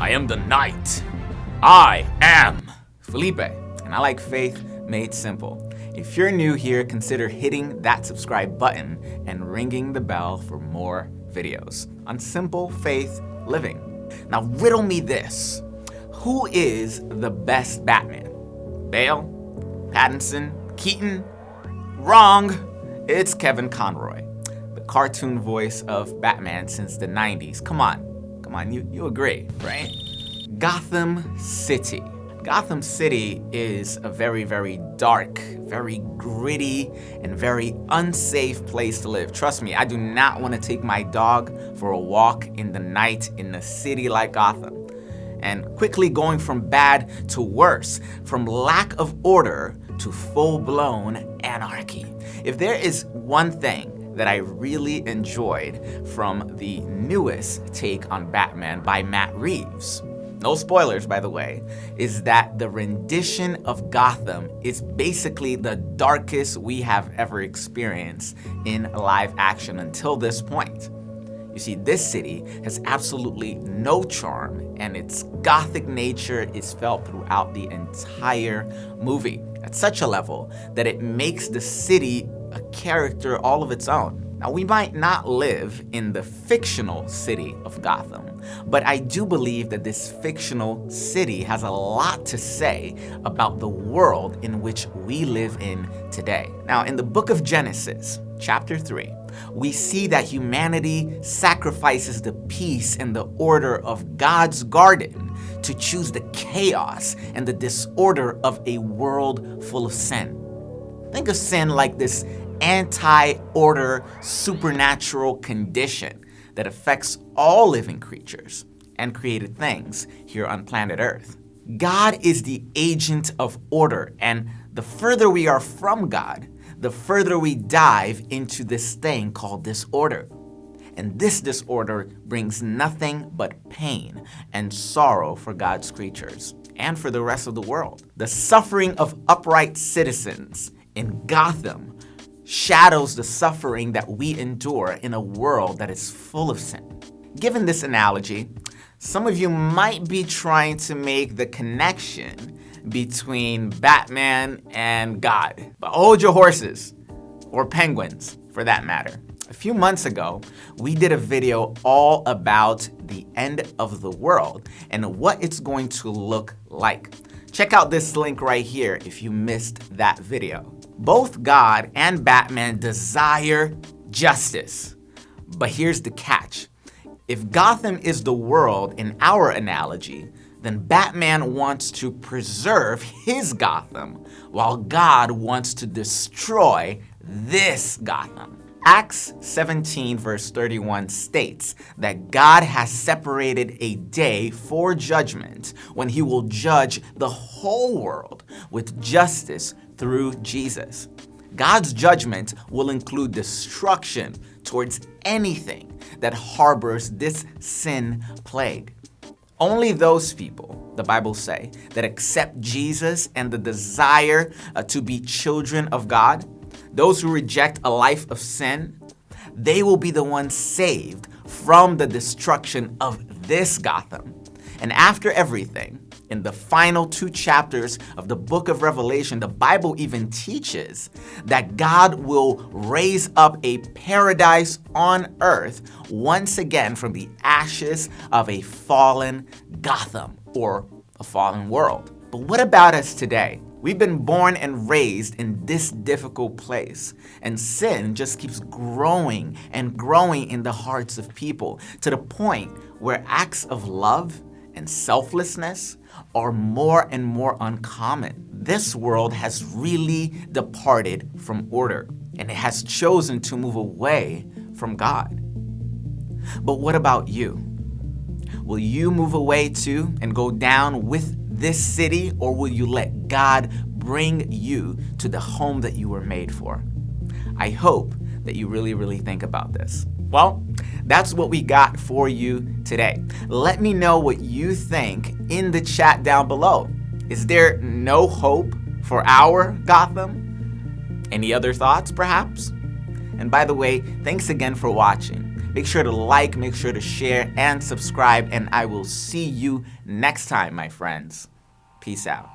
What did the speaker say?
I am the knight. I am Felipe, and I like faith made simple. If you're new here, consider hitting that subscribe button and ringing the bell for more videos on simple faith living. Now, riddle me this. Who is the best Batman? Bale? Pattinson? Keaton? Wrong. It's Kevin Conroy, the cartoon voice of Batman since the 90s. Come on, you agree, right? Gotham City. Gotham City is a very, very dark, very gritty, and very unsafe place to live. Trust me, I do not want to take my dog for a walk in the night in a city like Gotham. And quickly going from bad to worse, from lack of order to full-blown anarchy. If there is one thing that I really enjoyed from the newest take on Batman by Matt Reeves, no spoilers by the way, is that the rendition of Gotham is basically the darkest we have ever experienced in live action until this point. You see, this city has absolutely no charm, and its gothic nature is felt throughout the entire movie at such a level that it makes the city a character all of its own. Now, we might not live in the fictional city of Gotham, but I do believe that this fictional city has a lot to say about the world in which we live in today. Now, in the book of Genesis, chapter 3, we see that humanity sacrifices the peace and the order of God's garden to choose the chaos and the disorder of a world full of sin. Think of sin like this anti-order supernatural condition that affects all living creatures and created things here on planet Earth. God is the agent of order, and the further we are from God, the further we dive into this thing called disorder. And this disorder brings nothing but pain and sorrow for God's creatures and for the rest of the world. The suffering of upright citizens in Gotham shadows the suffering that we endure in a world that is full of sin. Given this analogy, some of you might be trying to make the connection between Batman and God. But hold your horses, or penguins for that matter. A few months ago, we did a video all about the end of the world and what it's going to look like. Check out this link right here if you missed that video. Both God and Batman desire justice. But here's the catch. If Gotham is the world in our analogy, then Batman wants to preserve his Gotham, while God wants to destroy this Gotham. Acts 17 verse 31 states that God has separated a day for judgment when he will judge the whole world with justice through Jesus. God's judgment will include destruction towards anything that harbors this sin plague. Only those people, the Bible say, that accept Jesus and the desire to be children of God, those who reject a life of sin, they will be the ones saved from the destruction of this Gotham. And after everything, in the final 2 chapters of the book of Revelation, the Bible even teaches that God will raise up a paradise on earth once again from the ashes of a fallen Gotham or a fallen world. But what about us today? We've been born and raised in this difficult place, and sin just keeps growing and growing in the hearts of people to the point where acts of love and selflessness are more and more uncommon. This world has really departed from order, and it has chosen to move away from God. But what about you? Will you move away too and go down with this city, or will you let God bring you to the home that you were made for? I hope that you really think about this. Well, that's what we got for you today. Let me know what you think in the chat down below. Is there no hope for our Gotham? Any other thoughts, perhaps? And by the way, thanks again for watching. Make sure to like, make sure to share, and subscribe, and I will see you next time, my friends. Peace out.